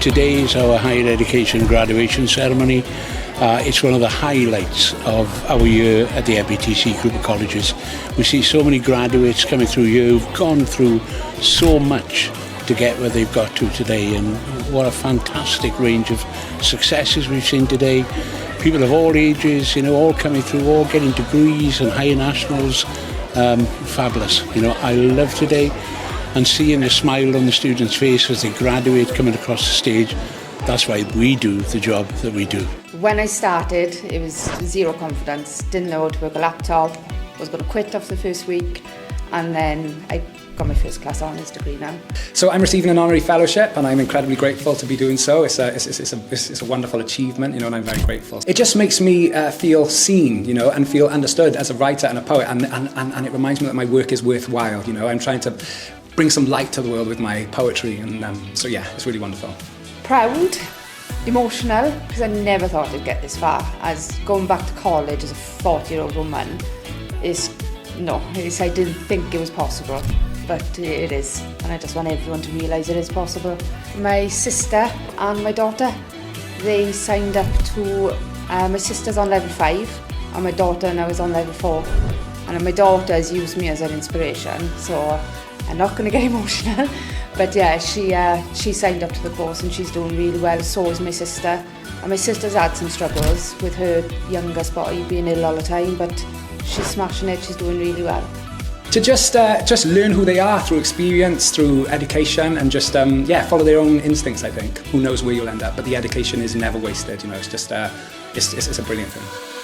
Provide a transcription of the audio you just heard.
today is our higher education graduation ceremony. It's one of the highlights of our year at the NPTC Group of Colleges. We see so many graduates coming through here who've gone through so much to get where they've got to today, and what a fantastic range of successes we've seen today. People of all ages, all coming through, all getting degrees and higher nationals. Fabulous. I love today, and seeing the smile on the students' face as they graduate coming across the stage. That's why we do the job that we do. When I started, it was zero confidence. Didn't know how to work a laptop. Was going to quit after the first week, and then I got my first class honours degree now. So I'm receiving an honorary fellowship, and I'm incredibly grateful to be doing so. It's a wonderful achievement, and I'm very grateful. It just makes me feel seen, and feel understood as a writer and a poet, and it reminds me that my work is worthwhile. I'm trying to bring some light to the world with my poetry, and so yeah, it's really wonderful. Proud, emotional, because I never thought I'd get this far. As going back to college as a 40-year-old woman I didn't think it was possible, but it is, and I just want everyone to realise it is possible. My sister and my daughter, they signed up to, my sister's on level 5 and my daughter now is on level 4, and my daughter has used me as an inspiration, so I'm not going to get emotional, but yeah, she signed up to the course and she's doing really well. So is my sister, and my sister's had some struggles with her youngest boy being ill all the time, but she's smashing it. She's doing really well. To just learn who they are through experience, through education, and just follow their own instincts. I think who knows where you'll end up, but the education is never wasted. It's just it's a brilliant thing.